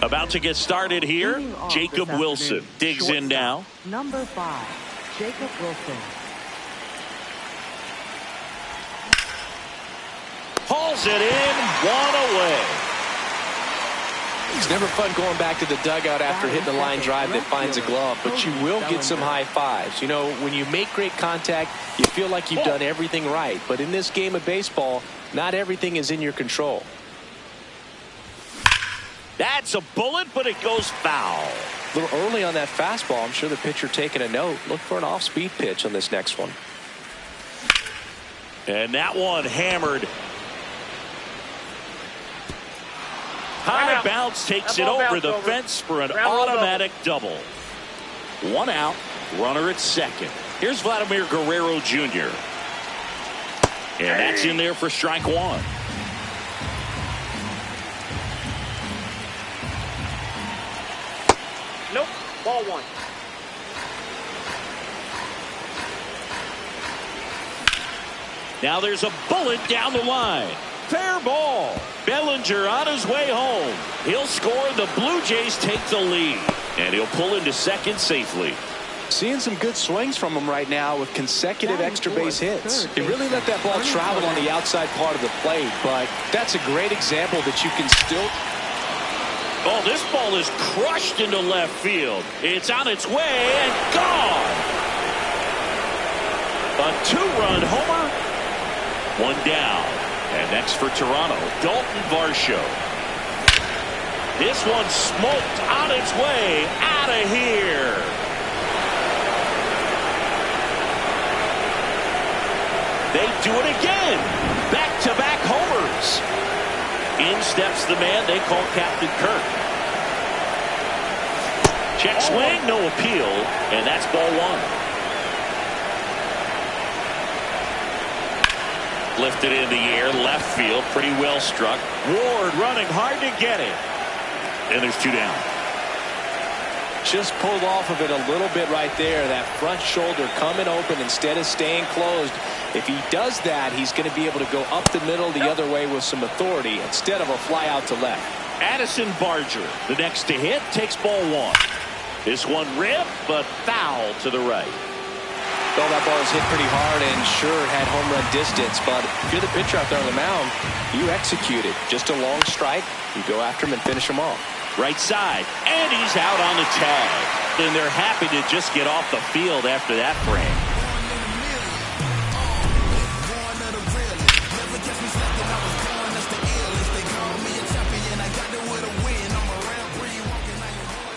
About to get started here. Jacob Wilson digs in now. Number 5, Jacob Wilson. Hauls it in, one away. It's never fun going back to the dugout after hitting a line drive that finds a glove, but you will get some high fives. You know, when you make great contact, you feel like you've done everything right. But in this game of baseball, not everything is in your control. That's a bullet, but it goes foul. A little early on that fastball. I'm sure the pitcher taking a note. Look for an off-speed pitch on this next one. And that one hammered. High bounce takes it over the fence for an automatic double. One out, runner at second. Here's Vladimir Guerrero Jr. And that's in there for strike one. Nope, ball one. Now there's a bullet down the line. Fair ball. Bellinger on his way home. He'll score. The Blue Jays take the lead. And he'll pull into second safely. Seeing some good swings from him right now with consecutive extra base hits. He really let that ball travel on the outside part of the plate, but that's a great example that you can still... Oh, this ball is crushed into left field. It's on its way and gone. A two-run homer. One down. And next for Toronto, Dalton Varsho. This one smoked on its way out of here. They do it again. Back-to-back homers. In steps the man they call Captain Kirk. Check swing, no appeal, and that's ball one. Lifted in the air, left field, pretty well struck. Ward running hard to get it. And there's two down. Just pulled off of it a little bit right there. That front shoulder coming open instead of staying closed. If he does that, he's going to be able to go up the middle the other way with some authority instead of a fly out to left. Addison Barger, the next to hit, takes ball one. This one ripped, but foul to the right. Well, that ball was hit pretty hard and sure had home run distance, but if you're the pitcher out there on the mound, you execute it. Just a long strike, you go after him and finish him off. Right side, and he's out on the tag. And they're happy to just get off the field after that frame.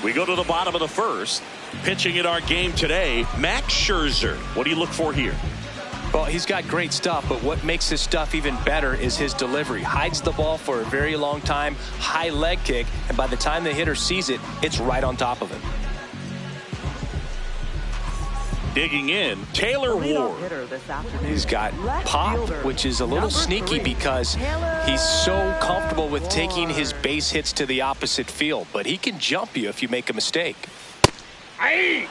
We go to the bottom of the first. Pitching in our game today, Max Scherzer. What do you look for here? Well, he's got great stuff, but what makes his stuff even better is his delivery. Hides the ball for a very long time, high leg kick, and by the time the hitter sees it, it's right on top of him. Digging in, Taylor Ward. He's got pop, which is a little sneaky because he's so comfortable with taking his base hits to the opposite field, but he can jump you if you make a mistake. Aye.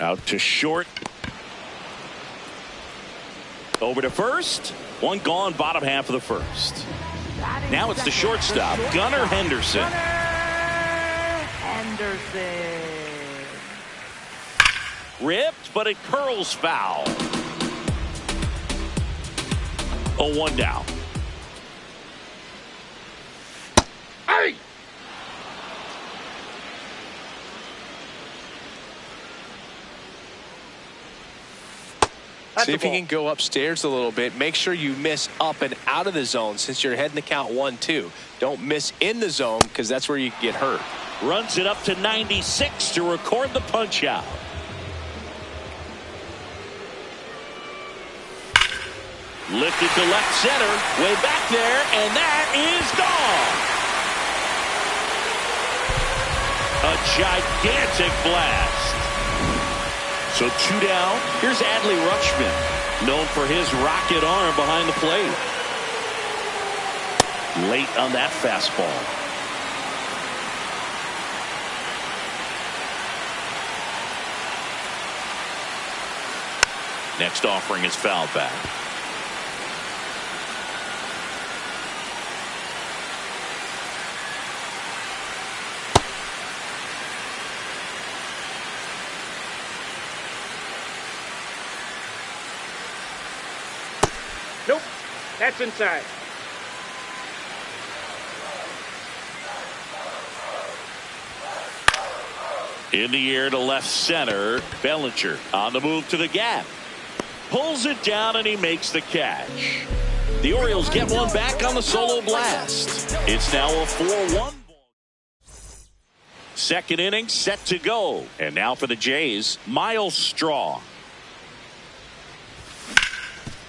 Out to short. Over to first. One gone, bottom half of the first. Now it's the shortstop, Gunnar Henderson. Ripped, but it curls foul. 0-1 down. Hey! See if you can go upstairs a little bit. Make sure you miss up and out of the zone since you're heading the count 1-2. Don't miss in the zone because that's where you get hurt. Runs it up to 96 to record the punch out. Lifted to left center, way back there, and that is gone. A gigantic blast. So two down. Here's Adley Rutschman, known for his rocket arm behind the plate. Late on that fastball. Next offering is fouled back. Nope, that's inside. In the air to left center, Bellinger on the move to the gap. Pulls it down and he makes the catch. The Orioles get one back on the solo blast. It's now a 4-1. Second inning set to go. And now for the Jays, Miles Straw.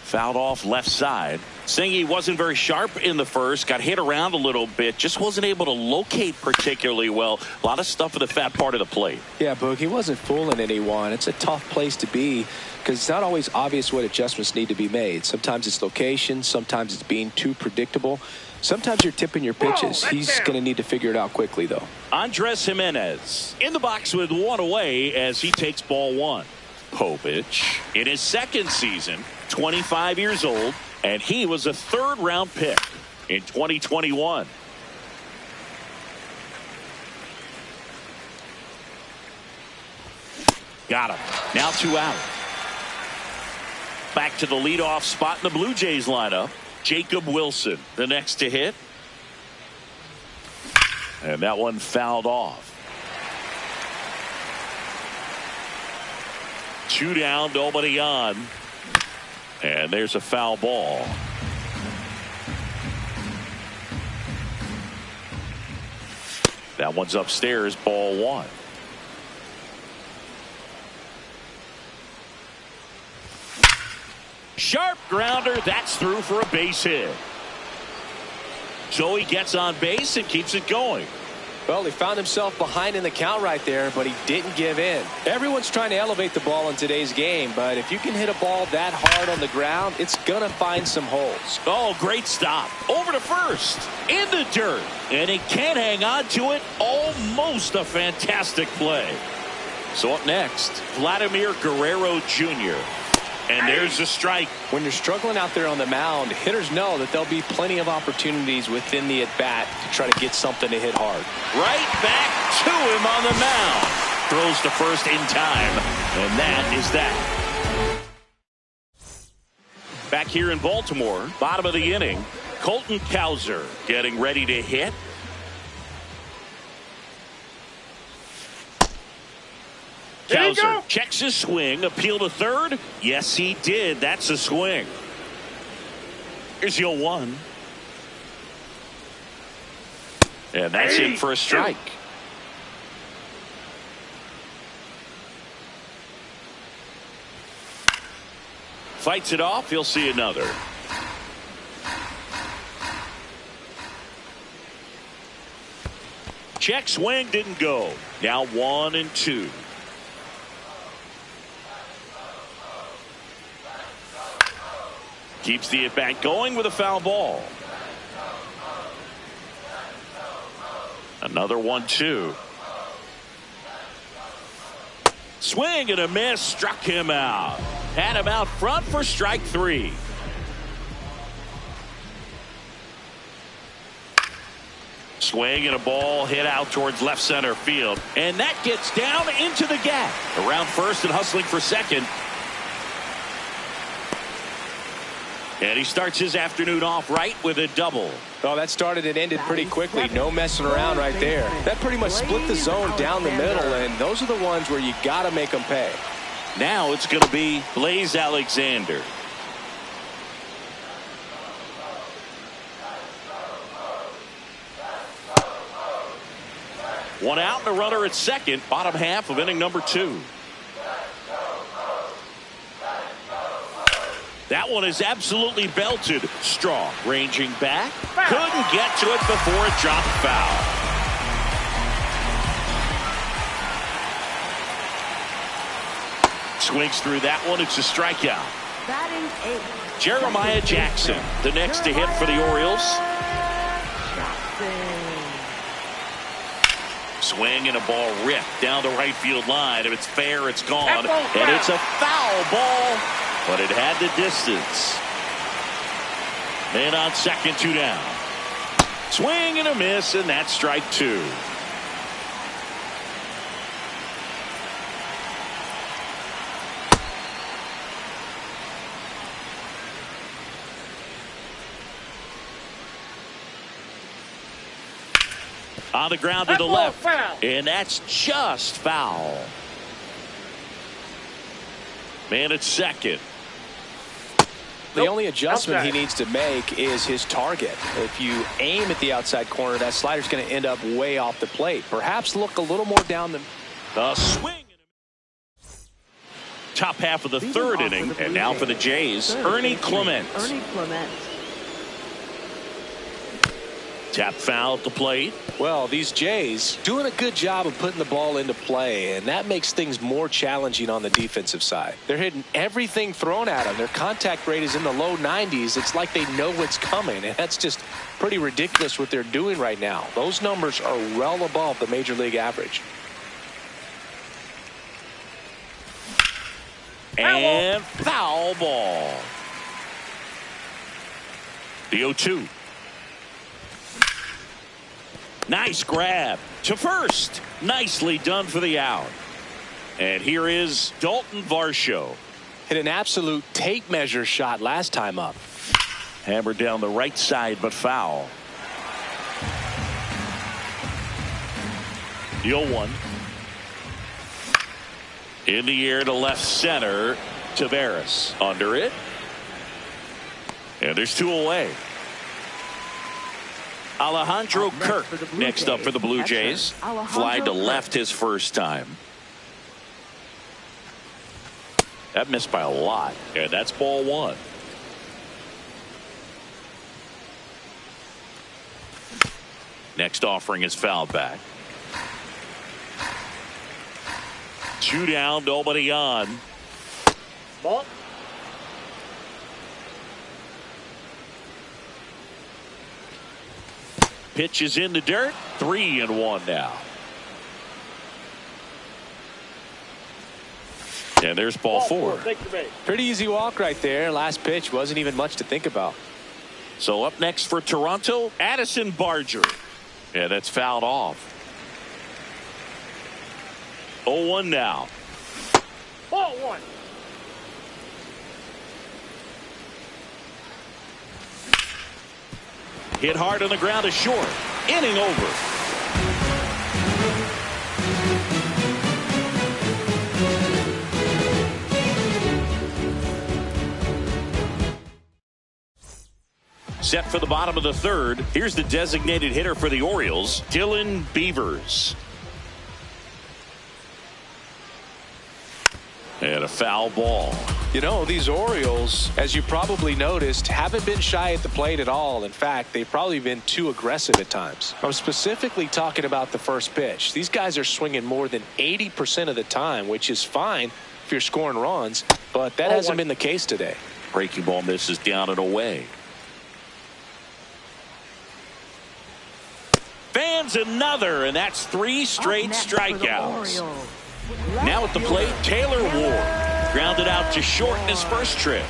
Fouled off left side. Saying he wasn't very sharp in the first, got hit around a little bit, just wasn't able to locate particularly well. A lot of stuff in the fat part of the plate. Yeah, Boog, he wasn't fooling anyone. It's a tough place to be because it's not always obvious what adjustments need to be made. Sometimes it's location, sometimes it's being too predictable. Sometimes you're tipping your pitches. He's going to need to figure it out quickly, though. Andres Jimenez in the box with one away as he takes ball one. Povich in his second season, 25 years old, and he was a third-round pick in 2021. Got him. Now two out. Back to the leadoff spot in the Blue Jays lineup. Jacob Wilson, the next to hit. And that one fouled off. Two down, nobody on. And there's a foul ball. That one's upstairs, ball one. Sharp grounder. That's through for a base hit. So he gets on base and keeps it going. Well, he found himself behind in the count right there, but he didn't give in. Everyone's trying to elevate the ball in today's game, but if you can hit a ball that hard on the ground, it's going to find some holes. Oh, great stop. Over to first. In the dirt. And he can't hang on to it. Almost a fantastic play. So up next, Vladimir Guerrero Jr. And there's a strike. When you're struggling out there on the mound, hitters know that there'll be plenty of opportunities within the at-bat to try to get something to hit hard. Right back to him on the mound. Throws to first in time. And that is that. Back here in Baltimore, bottom of the inning, Colton Cowser getting ready to hit. Cowser checks his swing. Appeal to third. Yes, he did. That's a swing. Here's your 1. And that's in for a strike. Fights it off. He'll see another. Check swing didn't go. Now 1-2. Keeps the at-bat going with a foul ball. Another 1-2. Swing and a miss. Struck him out. Had him out front for strike 3. Swing and a ball hit out towards left center field. And that gets down into the gap. Around first and hustling for second. And he starts his afternoon off right with a double. Oh, that started and ended pretty quickly. No messing around right there. That pretty much split the zone down the middle, and those are the ones where you got to make them pay. Now it's going to be Blaze Alexander. One out and a runner at second. Bottom half of inning number 2. That one is absolutely belted. Strong ranging back. Couldn't get to it before it dropped foul. Swings through that one. It's a strikeout. Batting 8. Jeremiah Jackson, the next to hit for the Orioles. Swing and a ball ripped down the right field line. If it's fair, it's gone. And it's a foul ball. But it had the distance. Man on second, 2 down. Swing and a miss, and that's strike 2. On the ground to the left. And that's just foul. Man at second. The only adjustment he needs to make is his target. If you aim at the outside corner, that slider's going to end up way off the plate. Perhaps look a little more down the swing. Top half of the third inning, and now for the Jays, Ernie Clement. Tap foul at the plate. Well, these Jays doing a good job of putting the ball into play, and that makes things more challenging on the defensive side. They're hitting everything thrown at them. Their contact rate is in the low 90s. It's like they know what's coming, and that's just pretty ridiculous what they're doing right now. Those numbers are well above the major league average. And foul ball. The 0-2. Nice grab to first. Nicely done for the out. And here is Dalton Varsho. Hit an absolute tape measure shot last time up. Hammered down the right side, but foul. The 0-1. In the air to left center. Tavares under it. And there's 2 away. Alejandro Kirk next up for the Blue Jays. Fly to left his first time. That missed by a lot. And that's ball one. Next offering is fouled back. 2 down, nobody on. Ball. Pitch is in the dirt. 3-1 now. And there's ball four. Pretty easy walk right there. Last pitch wasn't even much to think about. So up next for Toronto, Addison Barger. Yeah, that's fouled off. 0-1 now. Ball one. Hit hard on the ground to short. Inning over. Set for the bottom of the third. Here's the designated hitter for the Orioles, Dylan Beavers. And a foul ball. You know, these Orioles, as you probably noticed, haven't been shy at the plate at all. In fact, they've probably been too aggressive at times. I'm specifically talking about the first pitch. These guys are swinging more than 80% of the time, which is fine if you're scoring runs, but that hasn't been the case today. Breaking ball misses down and away. Fans another, and that's 3 straight strikeouts. Now at the plate, Taylor Ward. Grounded out to short in his first trip.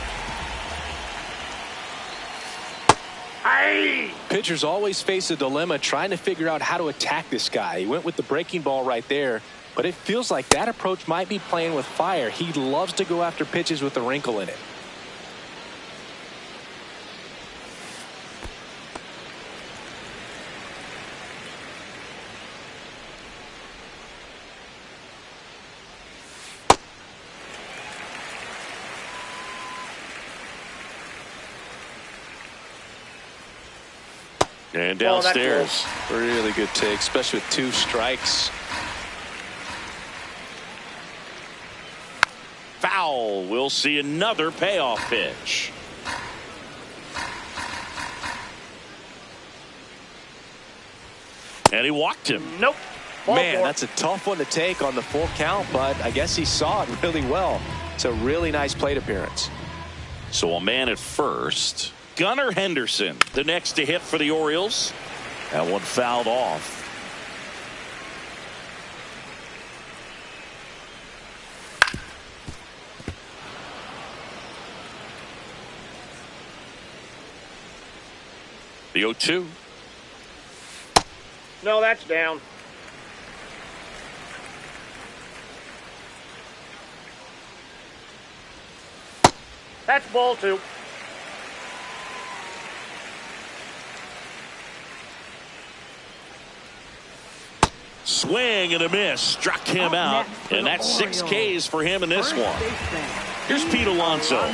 Pitchers always face a dilemma trying to figure out how to attack this guy. He went with the breaking ball right there, but it feels like that approach might be playing with fire. He loves to go after pitches with a wrinkle in it. And downstairs. Really good take, especially with 2 strikes. Foul. We'll see another payoff pitch. And he walked him. Nope. Man, that's a tough one to take on the full count, but I guess he saw it really well. It's a really nice plate appearance. So a man at first. Gunnar Henderson, the next to hit for the Orioles. That one fouled off. The 0-2. No, that's down. That's ball 2. Swing and a miss. Struck him out. And that's 6 Ks for him in this one. Here's Pete Alonso.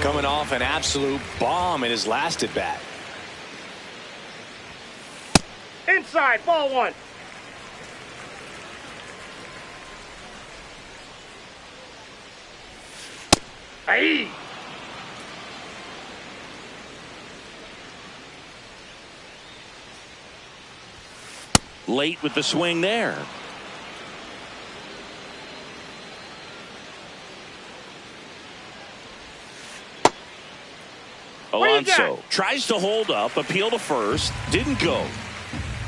Coming off an absolute bomb in his last at bat. Inside, ball 1. Hey. Late with the swing there. Alonso tries to hold up, appeal to first, didn't go.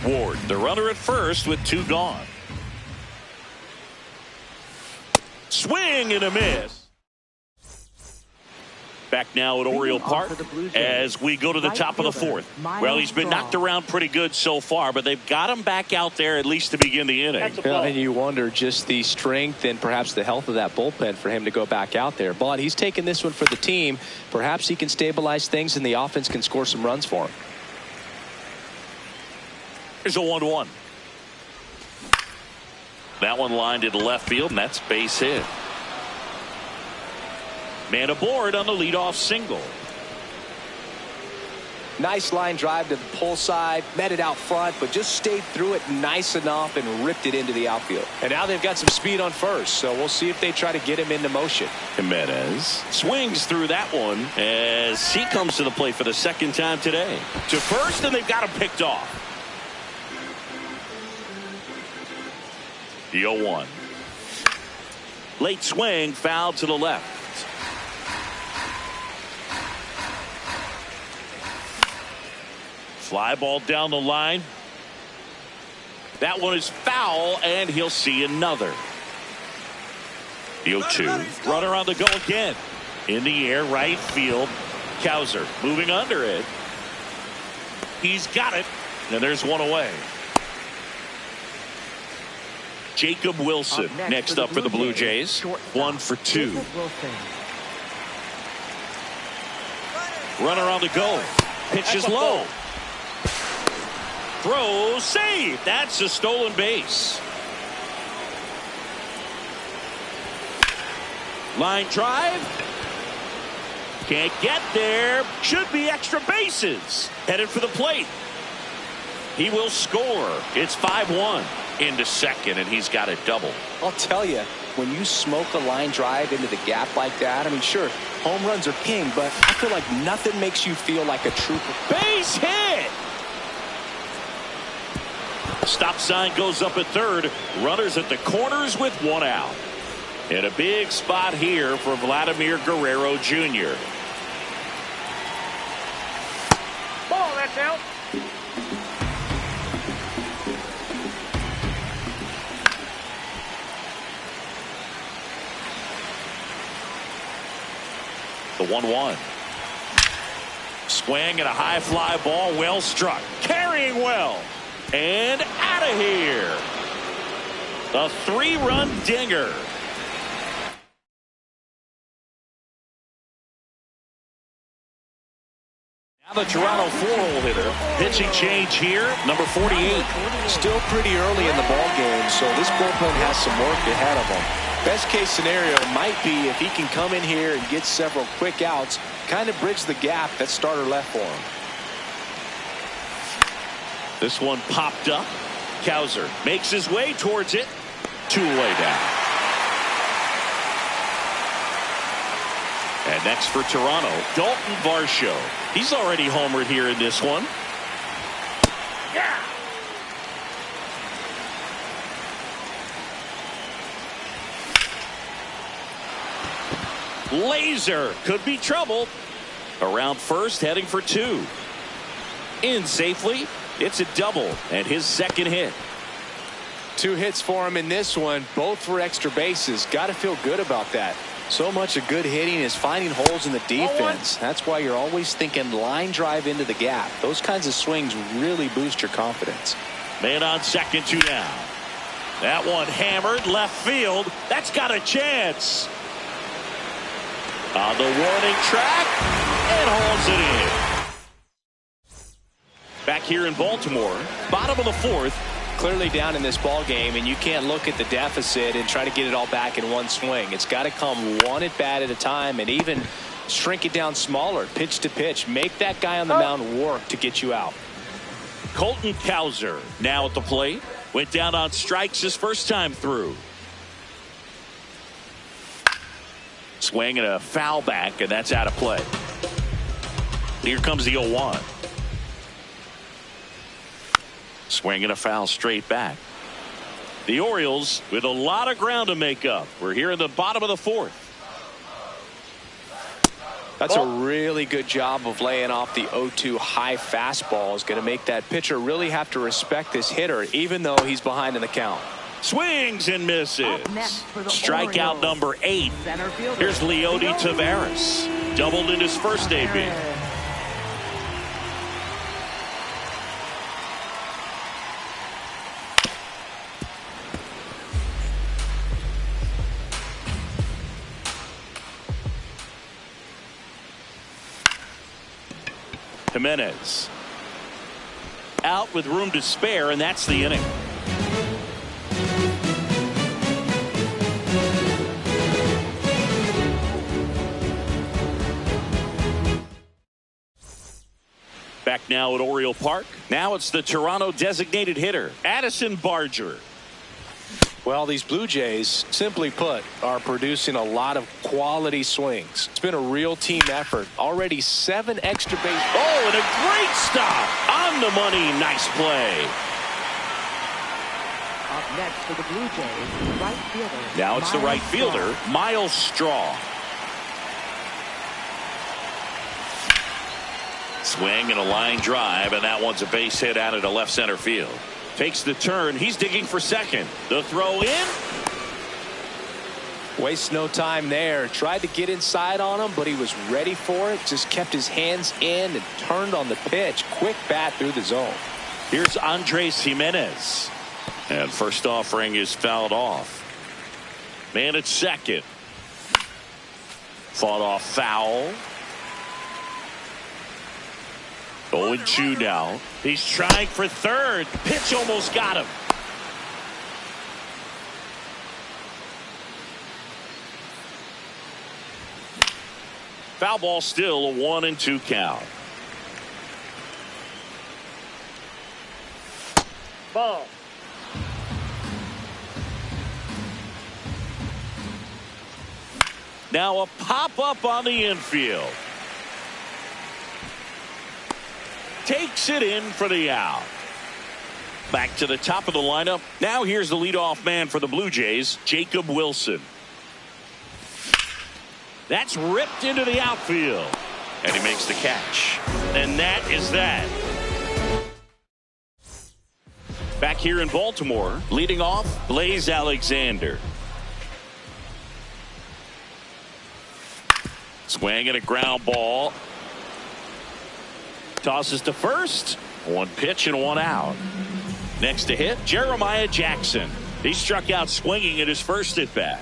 Ward, the runner at first with 2 gone. Swing and a miss. Back now at Oriole Park as we go to the top of the 4th. Well, he's been knocked around pretty good so far, but they've got him back out there at least to begin the inning. And you wonder just the strength and perhaps the health of that bullpen for him to go back out there. But he's taking this one for the team. Perhaps he can stabilize things and the offense can score some runs for him. Here's a 1-1. That one lined into left field, and that's base hit. Man aboard on the leadoff single. Nice line drive to the pull side, met it out front, but just stayed through it nice enough and ripped it into the outfield. And now they've got some speed on first, so we'll see if they try to get him into motion. Jimenez swings through that one as he comes to the plate for the second time today. To first, and they've got him picked off. The 0-1. Late swing, foul to the left. Fly ball down the line. That one is foul, and he'll see another. The 0-2. Runner on the go again. In the air, right field. Cowser moving under it. He's got it, and there's one away. Jacob Wilson next up for the Blue Jays. 1 for 2. Runner on the go. Pitch is low. Throw, save. That's a stolen base. Line drive. Can't get there. Should be extra bases. Headed for the plate. He will score. It's 5-1 into second, and he's got a double. I'll tell you, when you smoke a line drive into the gap like that, I mean, sure, home runs are king, but I feel like nothing makes you feel like a trooper. Base hit. Stop sign goes up at third. Runners at the corners with one out. And a big spot here for Vladimir Guerrero Jr. Ball, that's out. The 1-1. Swing and a high fly ball, well struck. Carrying well. And out of here. A 3-run dinger. Now the Toronto 4-hole hitter. Pitching change here, number 48. Still pretty early in the ball game, so this bullpen has some work ahead of them. Best case scenario might be if he can come in here and get several quick outs, kind of bridge the gap that starter left for him. This one popped up. Cowser makes his way towards it. 2 away down. And next for Toronto, Dalton Varsho. He's already homered here in this one. Yeah. Laser could be trouble. Around first, heading for 2. In safely. It's a double and his second hit. 2 hits for him in this one, both for extra bases. Got to feel good about that. So much of good hitting is finding holes in the defense. That's why you're always thinking line drive into the gap. Those kinds of swings really boost your confidence. Man on second, 2 down. That one hammered left field. That's got a chance. On the warning track and hauls it in. Back here in Baltimore, bottom of the 4th. Clearly down in this ball game, and you can't look at the deficit and try to get it all back in one swing. It's got to come one at bat at a time, and even shrink it down smaller, pitch to pitch. Make that guy on the mound work to get you out. Colton Cowser now at the plate. Went down on strikes his first time through. Swing and a foul back, and that's out of play. Here comes the 0-1. Swing and a foul straight back. The Orioles with a lot of ground to make up. We're here in the bottom of the 4th. That's a really good job of laying off the 0-2 high fastball. Is going to make that pitcher really have to respect this hitter, even though he's behind in the count. Swings and misses. Strikeout number 8. Here's Leody Taveras. Doubled in his first debut. Jimenez out with room to spare, and that's the inning. now at Oriole Park. Now it's the Toronto designated hitter, Addison Barger. Well, these Blue Jays, simply put, are producing a lot of quality swings. It's been a real team effort. Already 7 extra base. Oh, and a great stop on the money. Nice play. Up next for the Blue Jays, right fielder. Now it's the right fielder, Miles Straw. Swing and a line drive, and that one's a base hit out into left center field. Takes the turn. He's digging for second. The throw in. Wastes no time there. Tried to get inside on him, but he was ready for it. Just kept his hands in and turned on the pitch. Quick bat through the zone. Here's Andres Jimenez. And first offering is fouled off. Man at second. Fought off foul. 0-2 now. He's trying for third. Pitch almost got him. Foul ball, still a 1-2 count. Ball. Now a pop up on the infield. Takes it in for the out. Back to the top of the lineup. Now here's the leadoff man for the Blue Jays, Jacob Wilson. That's ripped into the outfield. And he makes the catch. And that is that. Back here in Baltimore, leading off, Blaze Alexander. Swing and a ground ball. Tosses to first. 1 pitch and 1 out. Next to hit, Jeremiah Jackson. He struck out swinging at his first at bat.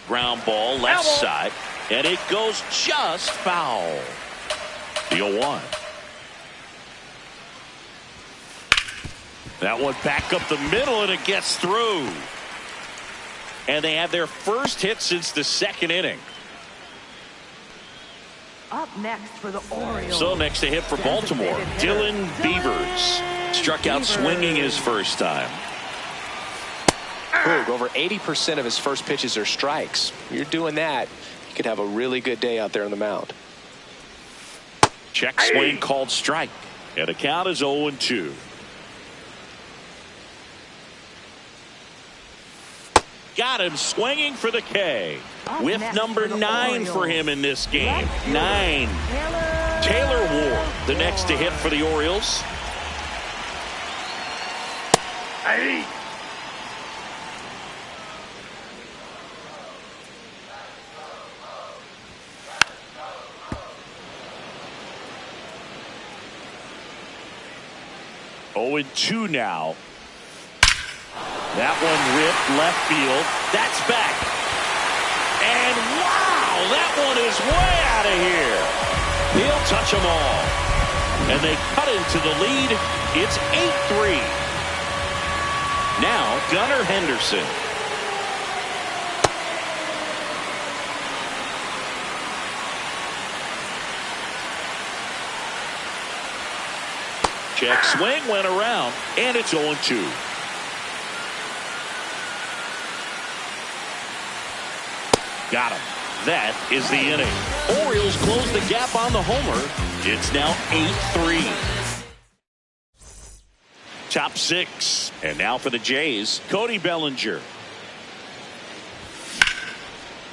Ground ball left side, and it goes just foul. The 0-1. That one back up the middle, and it gets through. And they have their first hit since the second inning. Up next for the Orioles. So next to hit for Baltimore, Dylan Beavers. Struck out swinging his first time. Boog, over 80% of his first pitches are strikes. You're doing that, you could have a really good day out there on the mound. Check swing called strike. And the count is 0-2. Got him swinging for the K. With number 9 for him in this game. 9. Taylor Ward, the next to hit for the Orioles. Hey. Oh, 0-2 now. That one ripped left field. That's back. And wow, that one is way out of here. He'll touch them all. And they cut into the lead. It's 8-3. Now Gunnar Henderson. Check swing went around, and it's 0-2. Got him. That is the inning. Orioles close the gap on the homer. It's now 8-3. Top 6. And now for the Jays, Cody Bellinger.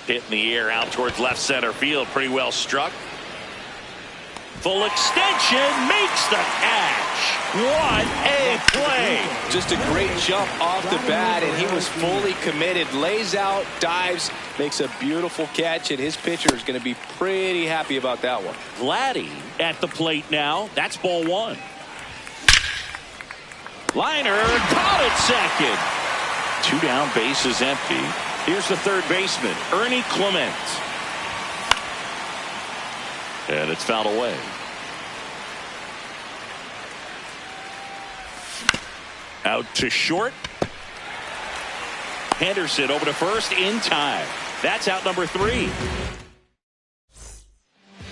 Hit in the air out towards left center field. Pretty well struck. Full extension, makes the catch. What a play. Just a great jump off the bat, and he was fully committed. Lays out, dives, makes a beautiful catch, and his pitcher is going to be pretty happy about that one. Vladdy at the plate now. That's ball 1. Liner caught at second. 2 down, base is empty. Here's the third baseman, Ernie Clement. And it's fouled away. Out to short. Henderson over to first in time. That's out number 3.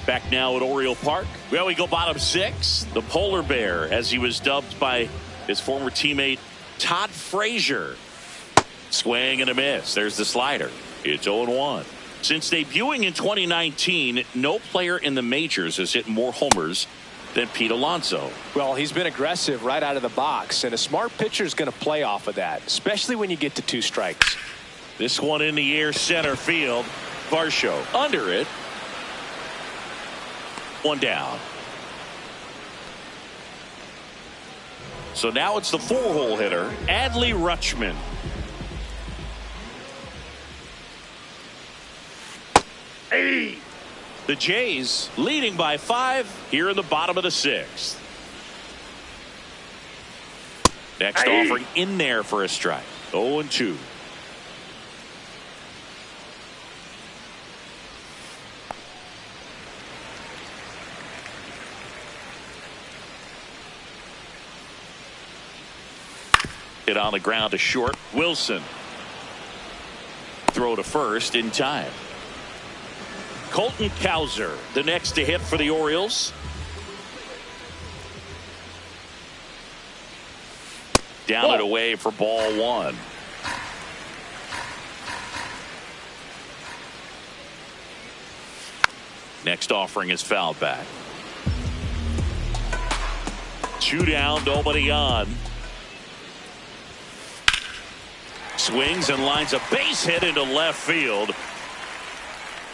Back now at Oriole Park. Well, we go bottom 6. The polar bear, as he was dubbed by his former teammate Todd Frazier. Swing and a miss. There's the slider. It's 0-1. Since debuting in 2019, no player in the majors has hit more homers than Pete Alonso. Well, he's been aggressive right out of the box, and a smart pitcher is going to play off of that, especially when you get to 2 strikes. This one in the air, center field. Varsho under it. 1 down. So now it's the 4-hole hitter, Adley Rutschman. Hey. The Jays leading by 5 here in the bottom of the 6th. Next offering in there for a strike. 0-2. Hit on the ground to short. Wilson. Throw to first in time. Colton Cowser, the next to hit for the Orioles. Down and away for ball 1. Next offering is fouled back. 2 down, nobody on. Swings and lines a base hit into left field.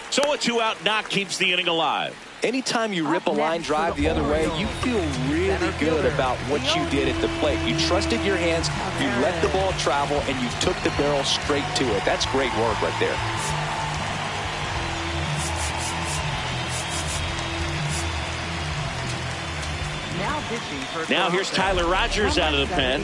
So a 2-out knock keeps the inning alive. Anytime you rip a line drive the other way, you feel really good about what you did at the plate. You trusted your hands, you let the ball travel, and you took the barrel straight to it. That's great work right there. Now here's Tyler Rogers out of the pen.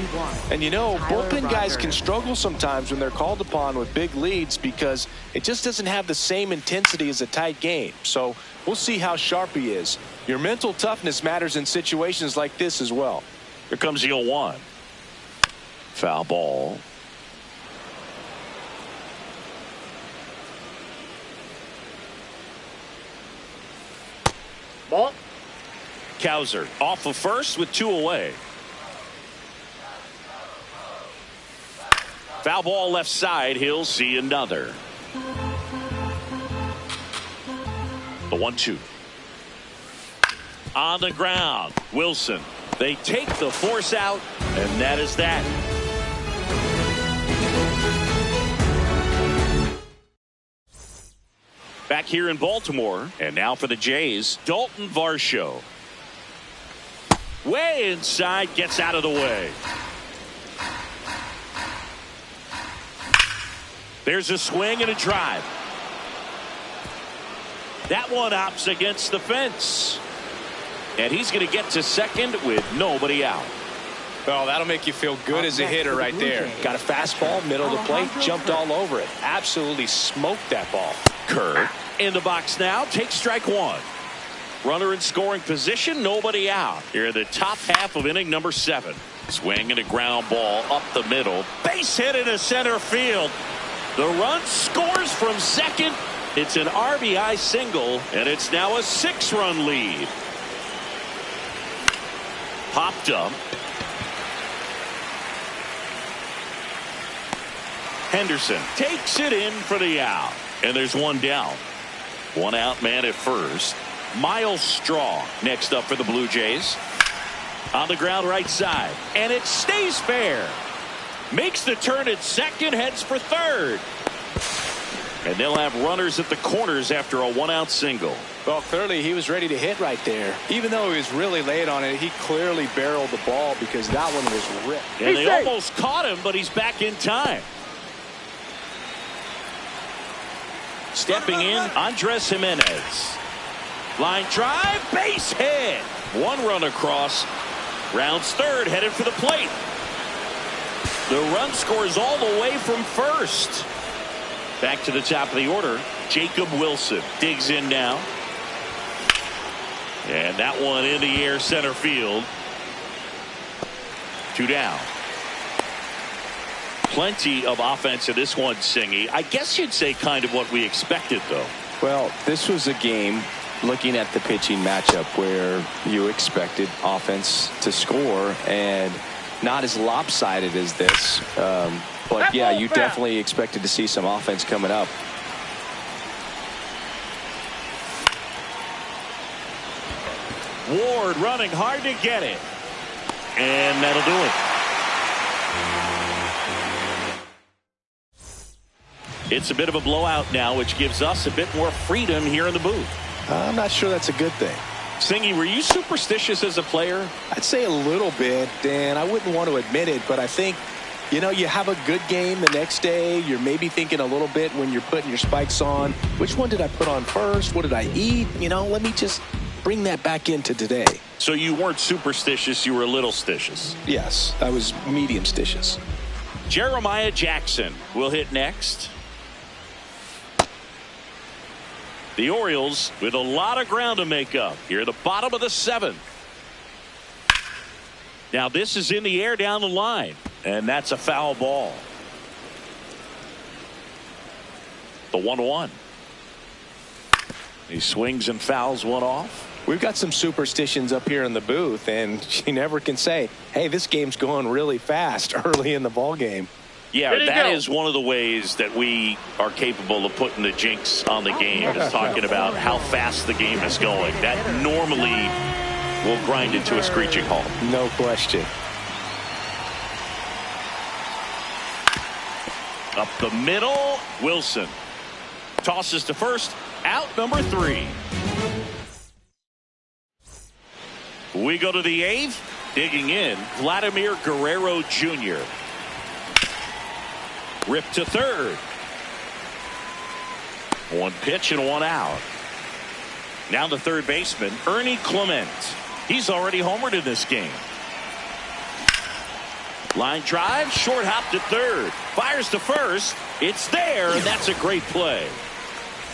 And you know, bullpen guys can struggle sometimes when they're called upon with big leads because it just doesn't have the same intensity as a tight game. So we'll see how sharp he is. Your mental toughness matters in situations like this as well. Here comes the 0-1. Foul ball. Ball. Cowser off of first with 2 away. Foul ball left side. He'll see another. The 1-2. On the ground. Wilson. They take the force out, and that is that. Back here in Baltimore, and now for the Jays, Dalton Varsho. Way inside, gets out of the way. There's a swing and a drive. That one opts against the fence. And he's going to get to second with nobody out. Well, that'll make you feel good as a hitter right there. Got a fastball, middle of the plate, jumped all over it. Absolutely smoked that ball. Kerr in the box now, takes strike 1. Runner in scoring position, nobody out. Here in the top half of inning number 7. Swing and a ground ball up the middle. Base hit into center field. The run scores from second. It's an RBI single, and it's now a 6-run lead. Popped up. Henderson takes it in for the out. And there's 1 down. 1 out man at first. Miles Straw next up for the Blue Jays. On the ground right side. And it stays fair. Makes the turn at second, heads for third. And they'll have runners at the corners after a 1-out single. Well, clearly he was ready to hit right there. Even though he was really late on it, he clearly barreled the ball because that one was ripped. And they almost caught him, but he's back in time. Stepping in, Andres Jimenez. Line drive, base hit. 1 run across. Rounds third, headed for the plate. The run scores all the way from first. Back to the top of the order. Jacob Wilson digs in now. And that one in the air, center field. 2 down. Plenty of offense in this one, Singy. I guess you'd say kind of what we expected, though. Well, this was a game looking at the pitching matchup where you expected offense to score and not as lopsided as this. But yeah, you definitely expected to see some offense coming up. Ward running hard to get it. And that'll do it. It's a bit of a blowout now, which gives us a bit more freedom here in the booth. I'm not sure that's a good thing. Singy, were you superstitious as a player? I'd say a little bit, Dan. I wouldn't want to admit it, but I think, you know, you have a good game the next day. You're maybe thinking a little bit when you're putting your spikes on. Which one did I put on first? What did I eat? You know, let me just bring that back into today. So you weren't superstitious, you were a little stitious. Yes, I was medium stitious. Jeremiah Jackson will hit next. The Orioles with a lot of ground to make up here at the bottom of the 7th. Now this is in the air down the line, and that's a foul ball. The 1-1. He swings and fouls one off. We've got some superstitions up here in the booth, and you never can say, hey, this game's going really fast early in the ball game. Yeah, that is one of the ways that we are capable of putting the jinx on the game, is talking about how fast the game is going. That normally will grind into a screeching halt. No question. Up the middle, Wilson tosses to first, out number 3. We go to the 8th, digging in, Vladimir Guerrero Jr. Ripped to third. One pitch and one out. Now the third baseman, Ernie Clement. He's already homered in this game. Line drive, short hop to third. Fires to first. It's there, and that's a great play.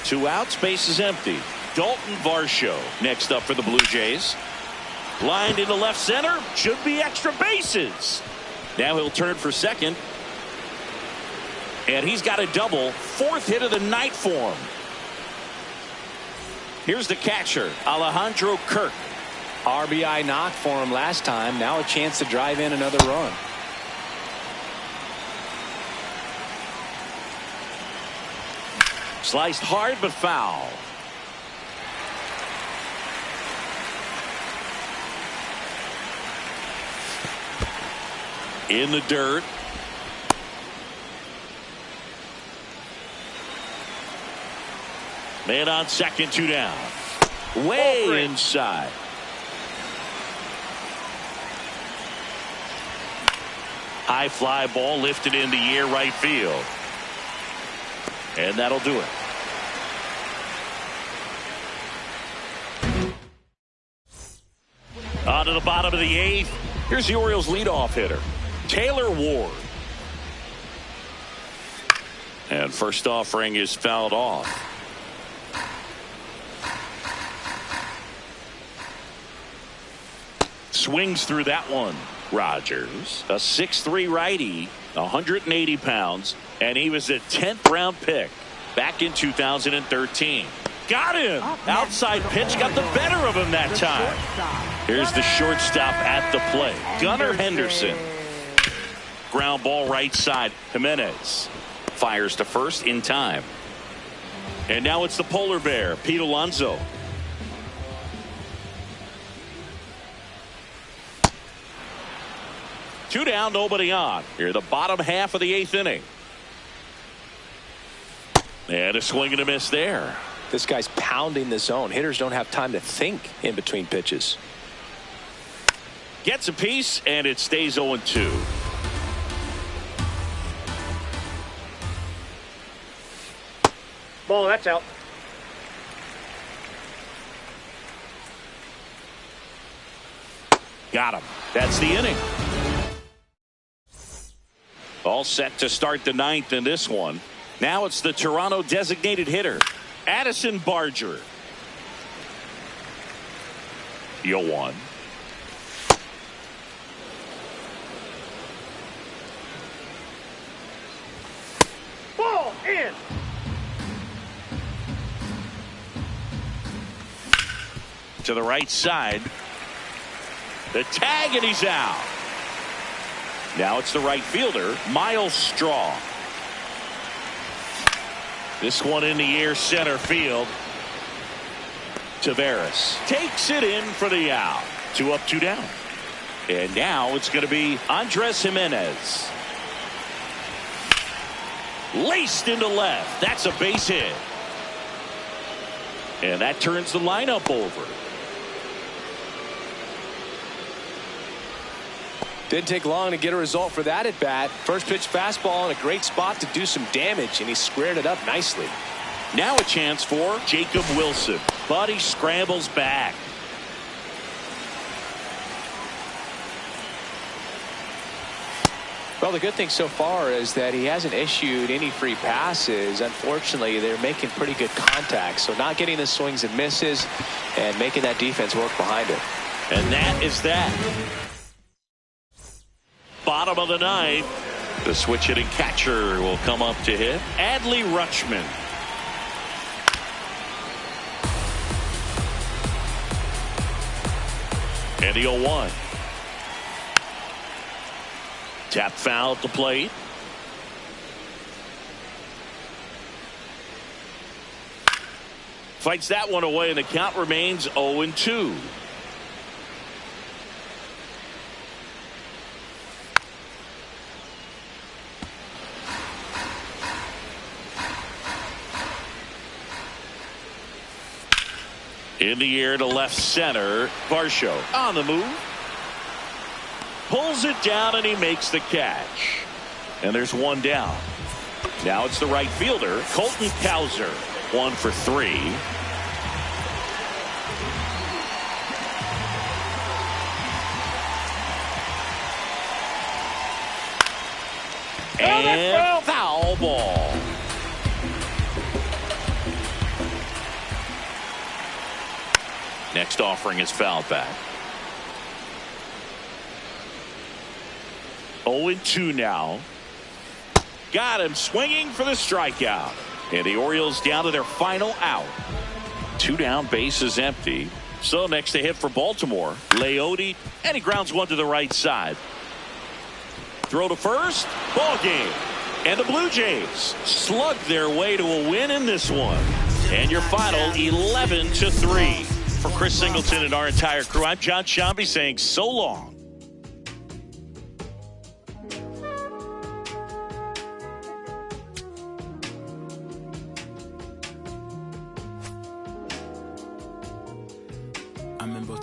2 outs, base is empty. Dalton Varsho next up for the Blue Jays. Lined into left center. Should be extra bases. Now he'll turn for second. And he's got a double. 4th hit of the night for him. Here's the catcher, Alejandro Kirk. RBI knock for him last time. Now a chance to drive in another run. Sliced hard but foul. In the dirt. Man on second, 2 down. Way inside. High fly ball lifted in the air right field. And that'll do it. On to the bottom of the 8th. Here's the Orioles leadoff hitter, Taylor Ward. And first offering is fouled off. Swings through that one. Rogers, a 6'3" righty, 180 pounds, and he was a 10th round pick back in 2013. Got him. Outside pitch got the better of him that time. Here's the shortstop at the plate, Gunnar Henderson. Ground ball right side. Jimenez fires to first in time. And now it's the polar bear, Pete Alonso. Two down, nobody on. Here, the bottom half of the 8th inning. And a swing and a miss there. This guy's pounding the zone. Hitters don't have time to think in between pitches. Gets a piece, and it stays 0-2. Ball, that's out. Got him. That's the inning. All set to start the 9th in this one. Now it's the Toronto designated hitter, Addison Barger. 0-1. Ball in. to the right side. The tag, and he's out. Now it's the right fielder, Miles Straw. This one in the air, center field. Taveras takes it in for the out. 2 up, 2 down. And now it's going to be Andres Jimenez. Laced into left. That's a base hit. And that turns the lineup over. Didn't take long to get a result for that at bat. First pitch fastball in a great spot to do some damage, and he squared it up nicely. Now a chance for Jacob Wilson, but he scrambles back. Well, the good thing so far is that he hasn't issued any free passes. Unfortunately, they're making pretty good contact, so not getting the swings and misses and making that defense work behind it. And that is that. Bottom of the ninth. The switch hitting catcher will come up to hit. Adley Rutschman. And the 0-1. Tap foul at the plate. Fights that one away, and the count remains 0-2. In the air to left center. Varsho on the move. Pulls it down, and he makes the catch. And there's one down. Now it's the right fielder, Colton Cowser. 1 for 3. And foul ball. Next offering is fouled back. 0-2 now. Got him swinging for the strikeout. And the Orioles down to their final out. 2 down, base is empty. So next to hit for Baltimore, Leote, and he grounds one to the right side. Throw to first, ball game. And the Blue Jays slug their way to a win in this one. And your final 11-3. For Chris Singleton and our entire crew, I'm John Shambi saying so long.